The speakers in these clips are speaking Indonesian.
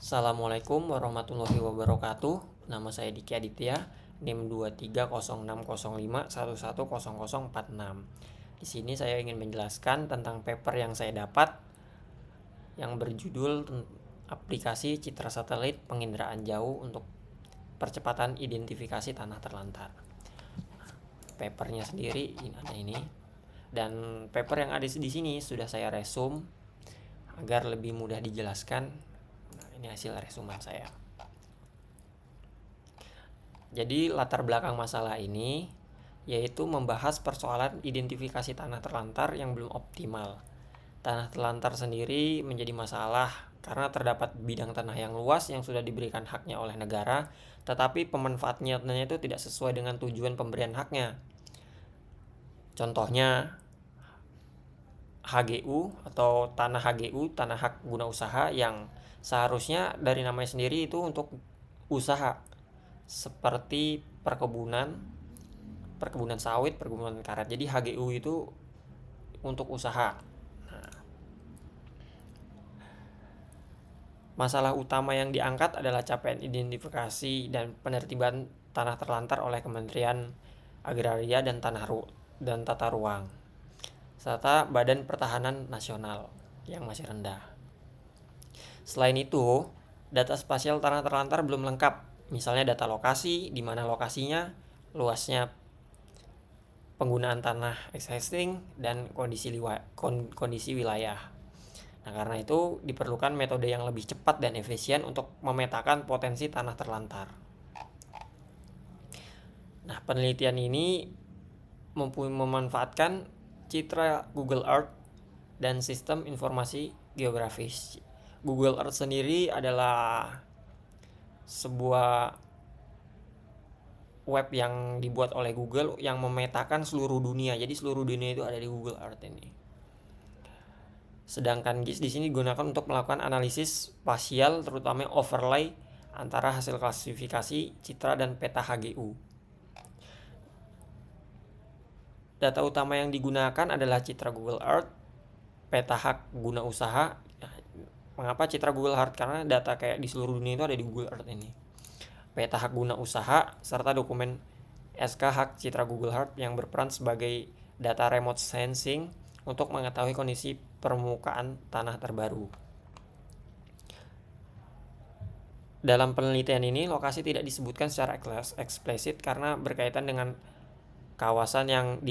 Assalamualaikum warahmatullahi wabarakatuh. Nama saya Diki Aditya, NIM 230605110046. Di sini saya ingin menjelaskan tentang paper yang saya dapat yang berjudul Aplikasi Citra Satelit Penginderaan Jauh untuk Percepatan Identifikasi Tanah Terlantar. Papernya sendiri ada ini. Dan paper yang ada di sini sudah saya resum agar lebih mudah dijelaskan. Ini hasil resuman saya. Jadi latar belakang masalah ini yaitu membahas persoalan identifikasi tanah terlantar yang belum optimal. Tanah terlantar sendiri menjadi masalah karena terdapat bidang tanah yang luas yang sudah diberikan haknya oleh negara, tetapi pemanfaatannya itu tidak sesuai dengan tujuan pemberian haknya. Contohnya HGU atau tanah HGU, tanah hak guna usaha, yang seharusnya dari namanya sendiri itu untuk usaha seperti perkebunan sawit, perkebunan karet. Jadi HGU itu untuk usaha. Masalah utama yang diangkat adalah capaian identifikasi dan penertiban tanah terlantar oleh Kementerian Agraria dan Tata Ruang, serta Badan Pertahanan Nasional yang masih rendah. Selain itu, data spasial tanah terlantar belum lengkap. Misalnya data lokasi, di mana lokasinya, luasnya, penggunaan tanah existing, dan kondisi wilayah. Nah, karena itu diperlukan metode yang lebih cepat dan efisien untuk memetakan potensi tanah terlantar. Nah, penelitian ini memanfaatkan citra Google Earth dan sistem informasi geografis. Google Earth sendiri adalah sebuah web yang dibuat oleh Google yang memetakan seluruh dunia. Jadi seluruh dunia itu ada di Google Earth ini. Sedangkan GIS di sini digunakan untuk melakukan analisis spasial, terutama overlay antara hasil klasifikasi citra dan peta HGU. Data utama yang digunakan adalah citra Google Earth, peta hak guna usaha. Mengapa citra Google Earth? Karena data kayak di seluruh dunia itu ada di Google Earth ini. Peta hak guna usaha serta dokumen SK hak citra Google Earth yang berperan sebagai data remote sensing untuk mengetahui kondisi permukaan tanah terbaru. Dalam penelitian ini, lokasi tidak disebutkan secara eksplisit karena berkaitan dengan kawasan yang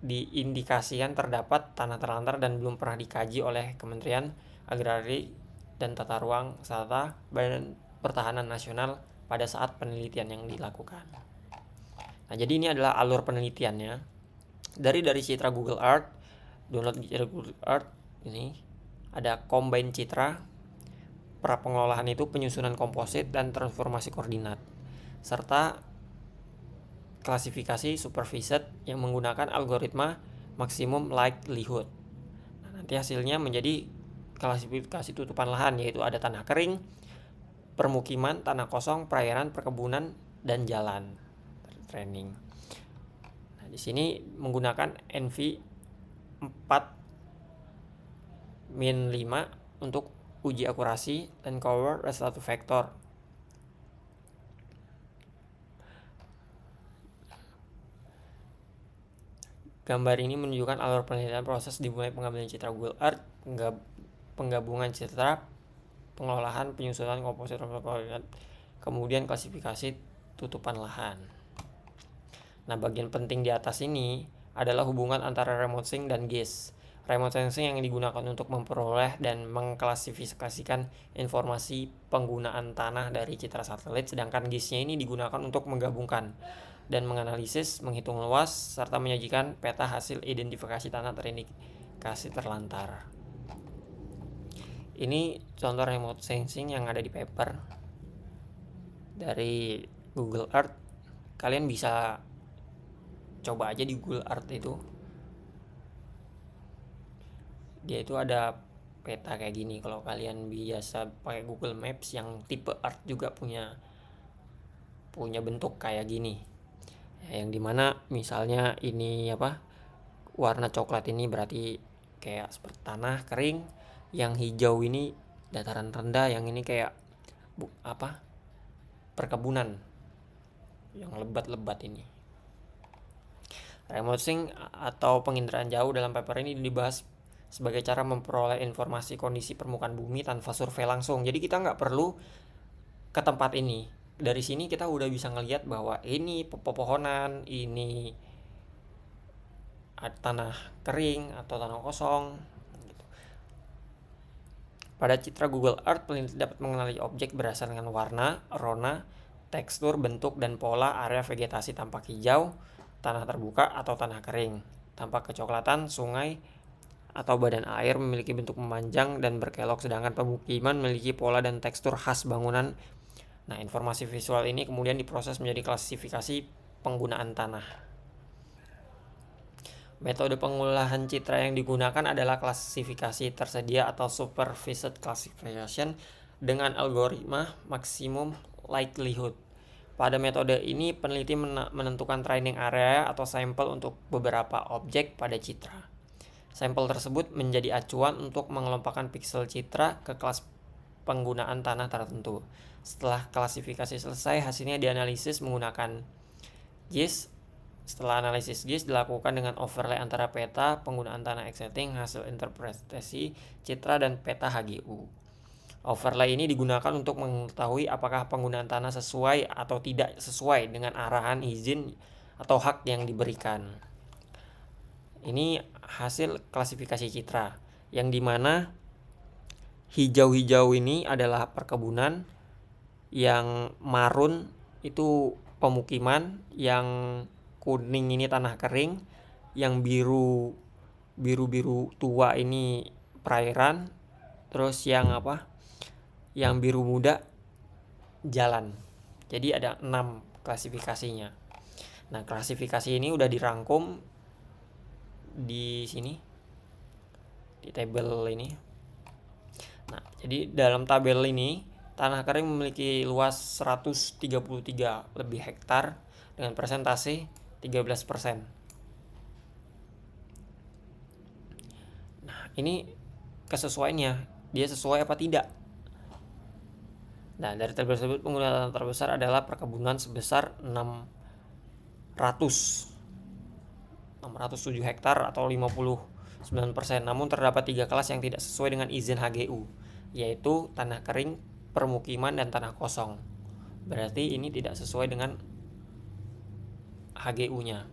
diindikasikan terdapat tanah terlantar dan belum pernah dikaji oleh Kementerian Agraria dan Tata Ruang serta Badan Pertahanan Nasional pada saat penelitian yang dilakukan. Nah, jadi ini adalah alur penelitiannya. Dari citra Google Earth, download citra Google Earth ini ada combine citra, pra pengolahan itu penyusunan komposit dan transformasi koordinat, serta klasifikasi supervised yang menggunakan algoritma maksimum likelihood. Nah, nanti hasilnya menjadi klasifikasi tutupan lahan, yaitu ada tanah kering, permukiman, tanah kosong, perairan, perkebunan, dan jalan. Training. Nah, di sini menggunakan NV 4-5 untuk uji akurasi dan cover satu vektor. Gambar ini menunjukkan alur penelitian proses dimulai pengambilan citra Google Earth, penggabungan citra, pengolahan, penyusunan komposit, kemudian klasifikasi tutupan lahan. Nah, bagian penting di atas ini adalah hubungan antara remote sensing dan GIS. Remote sensing yang digunakan untuk memperoleh dan mengklasifikasikan informasi penggunaan tanah dari citra satelit, sedangkan GIS-nya ini digunakan untuk menggabungkan dan menganalisis, menghitung luas, serta menyajikan peta hasil identifikasi tanah terindikasi terlantar. Ini contoh remote sensing yang ada di paper dari Google Earth. Kalian bisa coba aja di Google Earth itu. Dia itu ada peta kayak gini. Kalau kalian biasa pakai Google Maps yang tipe Earth juga punya bentuk kayak gini. Yang dimana misalnya ini warna coklat ini berarti kayak seperti tanah kering, yang hijau ini dataran rendah, yang ini kayak perkebunan yang lebat-lebat ini. Remote sensing atau penginderaan jauh dalam paper ini dibahas sebagai cara memperoleh informasi kondisi permukaan bumi tanpa survei langsung. Jadi kita nggak perlu ke tempat ini. Dari sini kita udah bisa ngelihat bahwa ini pepohonan, ini tanah kering atau tanah kosong. Pada citra Google Earth, peneliti dapat mengenali objek berdasarkan warna, rona, tekstur, bentuk, dan pola area vegetasi tampak hijau, tanah terbuka atau tanah kering. Tampak kecoklatan, sungai atau badan air memiliki bentuk memanjang dan berkelok, sedangkan pemukiman memiliki pola dan tekstur khas bangunan. Nah, informasi visual ini kemudian diproses menjadi klasifikasi penggunaan tanah. Metode pengolahan citra yang digunakan adalah klasifikasi tersedia atau supervised classification dengan algoritma maximum likelihood. Pada metode ini, peneliti menentukan training area atau sampel untuk beberapa objek pada citra. Sampel tersebut menjadi acuan untuk mengelompokkan piksel citra ke kelas penggunaan tanah tertentu. Setelah klasifikasi selesai, hasilnya dianalisis menggunakan GIS. Setelah analisis GIS dilakukan dengan overlay antara peta penggunaan tanah setting, hasil interpretasi citra, dan peta HGU. Overlay ini digunakan untuk mengetahui apakah penggunaan tanah sesuai atau tidak sesuai dengan arahan izin atau hak yang diberikan. Ini hasil klasifikasi citra, yang dimana hijau-hijau ini adalah perkebunan, yang marun itu pemukiman, yang kuning ini tanah kering, yang biru tua ini perairan, terus yang biru muda jalan. Jadi ada 6 klasifikasinya. Nah, klasifikasi ini udah dirangkum di sini di tabel ini. Nah, jadi dalam tabel ini tanah kering memiliki luas 133 lebih hektar dengan persentase 13%. Nah, ini kesesuaiannya, dia sesuai apa tidak. Nah, dari tabel tersebut penggunaan terbesar adalah perkebunan sebesar 607 hektar atau 59%. Namun terdapat 3 kelas yang tidak sesuai dengan izin HGU, yaitu tanah kering, permukiman, dan tanah kosong. Berarti ini tidak sesuai dengan HGU-nya.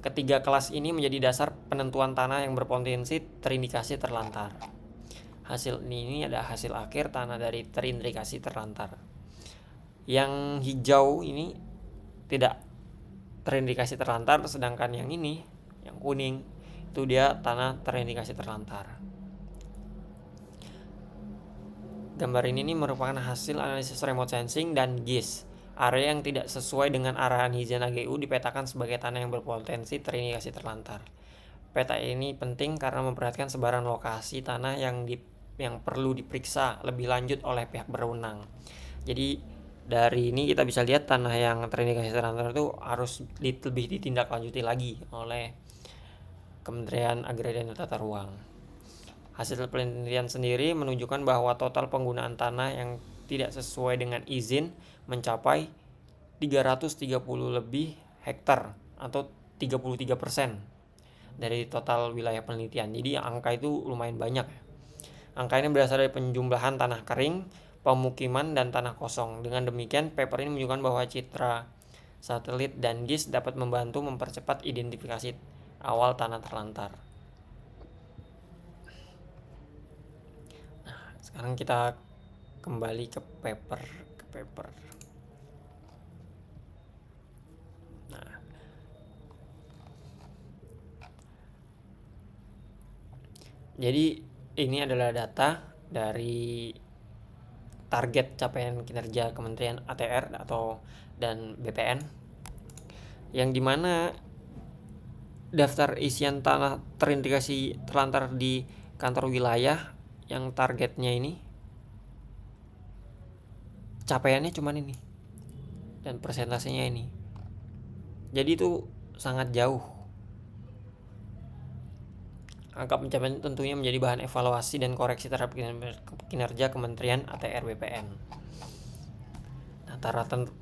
Ketiga kelas ini menjadi dasar penentuan tanah yang berpotensi terindikasi terlantar. Hasil ini adalah hasil akhir tanah dari terindikasi terlantar. Yang hijau ini tidak terindikasi terlantar, sedangkan yang ini, yang kuning, itu dia tanah terindikasi terlantar. Gambar ini merupakan hasil analisis remote sensing dan GIS. Area yang tidak sesuai dengan arahan izin HGU dipetakan sebagai tanah yang berpotensi terindikasi terlantar. Peta ini penting karena memperhatikan sebaran lokasi tanah yang perlu diperiksa lebih lanjut oleh pihak berwenang. Jadi dari ini kita bisa lihat tanah yang terindikasi terlantar itu harus lebih ditindaklanjuti lagi oleh Kementerian Agraria dan Tata Ruang. Hasil penelitian sendiri menunjukkan bahwa total penggunaan tanah yang tidak sesuai dengan izin mencapai 330 lebih hektar atau 33% dari total wilayah penelitian. Jadi angka itu lumayan banyak. Angka ini berasal dari penjumlahan tanah kering, pemukiman, dan tanah kosong. Dengan demikian, paper ini menunjukkan bahwa citra satelit dan GIS dapat membantu mempercepat identifikasi awal tanah terlantar. Nah, sekarang kita kembali ke paper. Nah, jadi ini adalah data dari target capaian kinerja Kementerian ATR dan BPN, yang dimana daftar isian tanah terindikasi terlantar di kantor wilayah yang targetnya ini capaiannya cuman ini dan persentasenya ini. Jadi itu sangat jauh. Angka pencapaian tentunya menjadi bahan evaluasi dan koreksi terhadap kinerja Kementerian ATR BPN. Nah,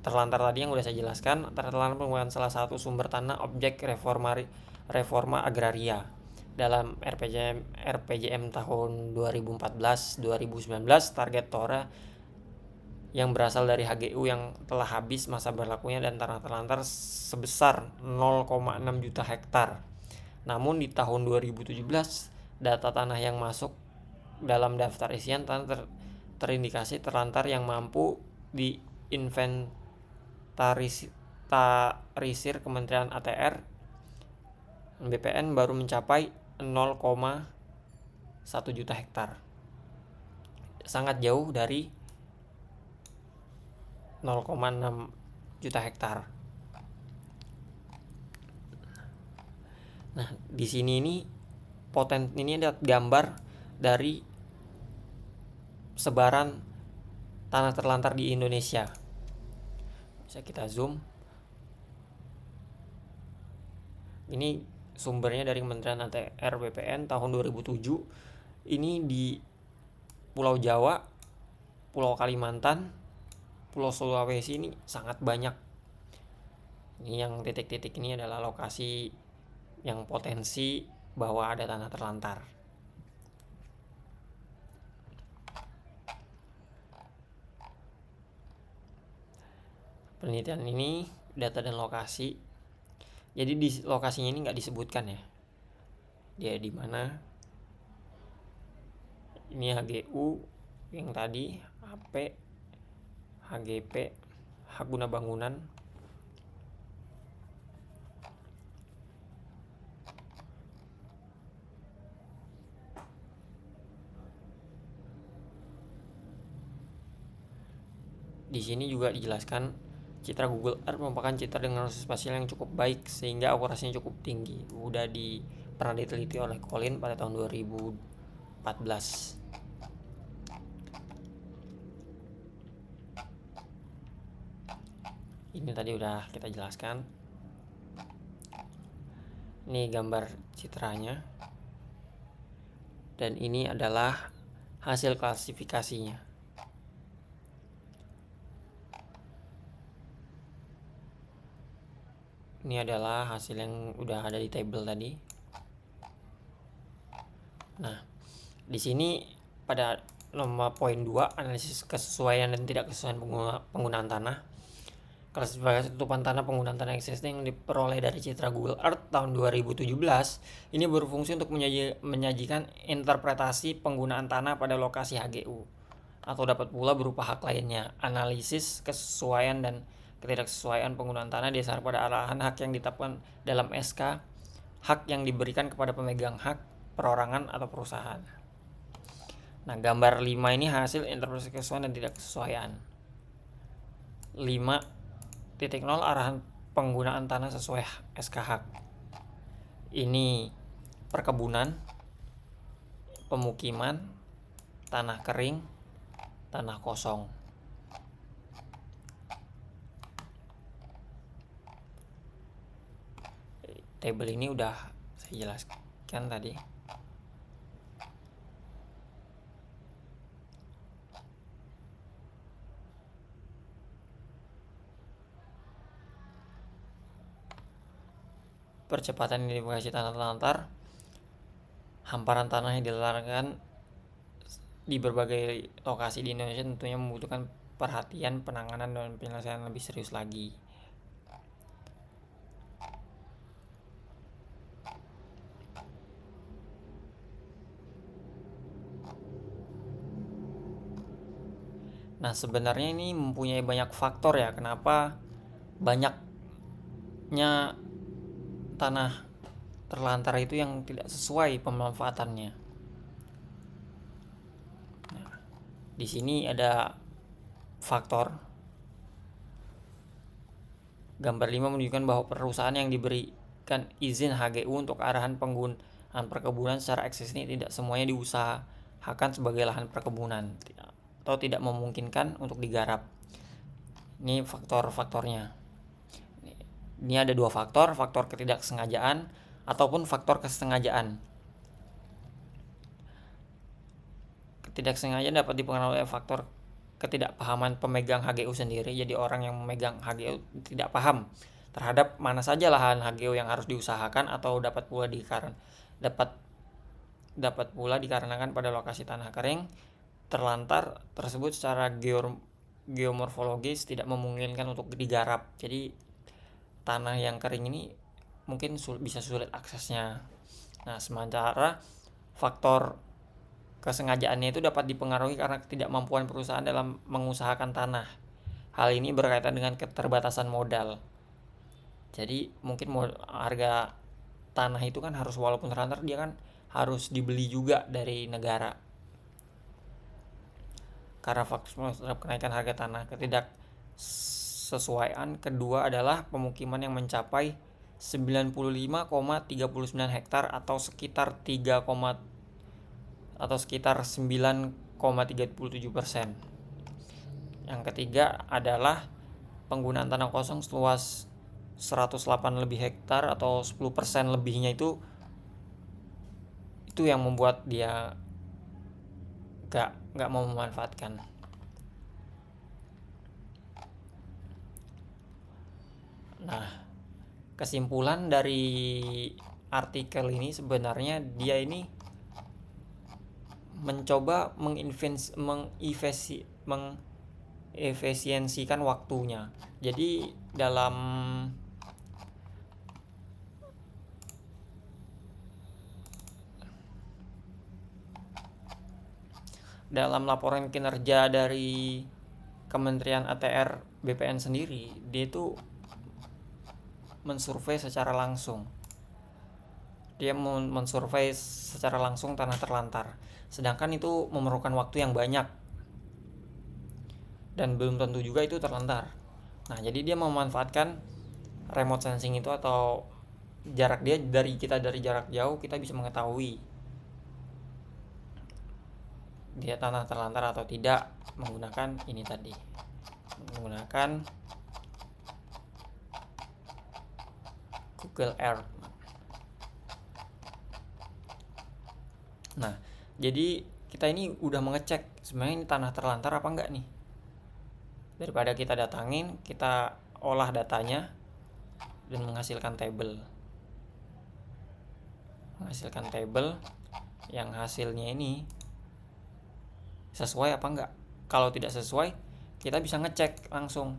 terlantar tadi yang udah saya jelaskan, terlantar merupakan salah satu sumber tanah objek reforma agraria. Dalam RPJM tahun 2014-2019, target TORA yang berasal dari HGU yang telah habis masa berlakunya dan tanah terlantar sebesar 0,6 juta hektar. Namun di tahun 2017, data tanah yang masuk dalam daftar isian tanah terindikasi terlantar yang mampu diinventarisir Kementerian ATR BPN baru mencapai 0,1 juta hektar. Sangat jauh dari 0,6 juta hektar. Nah, di sini ini ada gambar dari sebaran tanah terlantar di Indonesia. Bisa kita zoom. Ini sumbernya dari Kementerian ATR BPN tahun 2007. Ini di Pulau Jawa, Pulau Kalimantan, Pulau Sulawesi ini sangat banyak. Ini yang titik-titik ini adalah lokasi yang potensi bahwa ada tanah terlantar. Penelitian ini data dan lokasi. Jadi di lokasinya ini nggak disebutkan ya. Dia di mana? Ini HGU yang tadi, HP, HGP, hak guna bangunan. Di sini juga dijelaskan citra Google Earth merupakan citra dengan resolusi spasial yang cukup baik sehingga akurasinya cukup tinggi. Pernah diteliti oleh Colin pada tahun 2014. Ini tadi udah kita jelaskan. Ini gambar citranya. Dan ini adalah hasil klasifikasinya. Ini adalah hasil yang udah ada di table tadi. Nah, di sini pada nomor poin 2, analisis kesesuaian dan tidak kesesuaian penggunaan tanah. Klasifikasi tutupan tanah penggunaan tanah existing yang diperoleh dari citra Google Earth tahun 2017 ini berfungsi untuk menyajikan interpretasi penggunaan tanah pada lokasi HGU, atau dapat pula berupa hak lainnya. Analisis kesesuaian dan ketidaksesuaian penggunaan tanah dasar pada arahan hak yang ditetapkan dalam SK, hak yang diberikan kepada pemegang hak, perorangan atau perusahaan. Nah, gambar 5 ini hasil interpretasi kesesuaian dan tidak kesesuaian. 5.0 arahan penggunaan tanah sesuai SK hak. Ini perkebunan, pemukiman, tanah kering, tanah kosong. Table ini udah saya jelaskan tadi. Percepatan identifikasi tanah terlantar. Hamparan tanah yang diletakkan di berbagai lokasi di Indonesia tentunya membutuhkan perhatian, penanganan, dan penyelesaian lebih serius lagi. Nah, sebenarnya ini mempunyai banyak faktor ya, kenapa banyaknya tanah terlantar itu yang tidak sesuai pemanfaatannya. Nah, di sini ada faktor. Gambar 5 menunjukkan bahwa perusahaan yang diberikan izin HGU untuk arahan penggunaan perkebunan secara existing tidak semuanya diusahakan sebagai lahan perkebunan atau tidak memungkinkan untuk digarap. Ini faktor-faktornya. Ini ada 2 faktor, faktor ketidaksengajaan ataupun faktor kesengajaan. Ketidaksengajaan dapat dipengaruhi oleh faktor ketidakpahaman pemegang HGU sendiri. Jadi orang yang memegang HGU tidak paham terhadap mana saja lahan HGU yang harus diusahakan, atau dapat pula dikarenakan pada lokasi tanah kering terlantar tersebut secara geomorfologis tidak memungkinkan untuk digarap. Jadi tanah yang kering ini mungkin bisa sulit aksesnya. Nah, sementara faktor kesengajaannya itu dapat dipengaruhi karena ketidakmampuan perusahaan dalam mengusahakan tanah. Hal ini berkaitan dengan keterbatasan modal. Jadi mungkin harga tanah itu kan harus, walaupun terlantar, dia kan harus dibeli juga dari negara. Karena faktor kenaikan harga tanah, ketidaksesuaian kedua adalah pemukiman yang mencapai 95,39 hektar atau sekitar 9,37%. Yang ketiga adalah penggunaan tanah kosong seluas 108 lebih hektar atau 10% lebihnya itu yang membuat dia gak mau memanfaatkan. Nah, kesimpulan dari artikel ini sebenarnya dia ini mencoba mengefisiensikan waktunya. Jadi dalam laporan kinerja dari Kementerian ATR BPN sendiri, dia itu mensurvei secara langsung. Dia mensurvei secara langsung tanah terlantar. Sedangkan itu memerlukan waktu yang banyak. Dan belum tentu juga itu terlantar. Nah, jadi dia memanfaatkan remote sensing itu, atau jarak dia dari jarak jauh kita bisa mengetahui dia tanah terlantar atau tidak menggunakan Google Earth. Nah, jadi kita ini udah mengecek sebenarnya ini tanah terlantar apa enggak nih. Daripada kita datangin, kita olah datanya dan menghasilkan table yang hasilnya ini sesuai apa enggak. Kalau tidak sesuai, kita bisa ngecek langsung.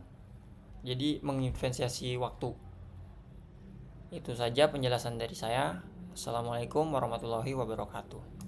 Jadi mengefisiensi waktu. Itu saja penjelasan dari saya. Assalamualaikum warahmatullahi wabarakatuh.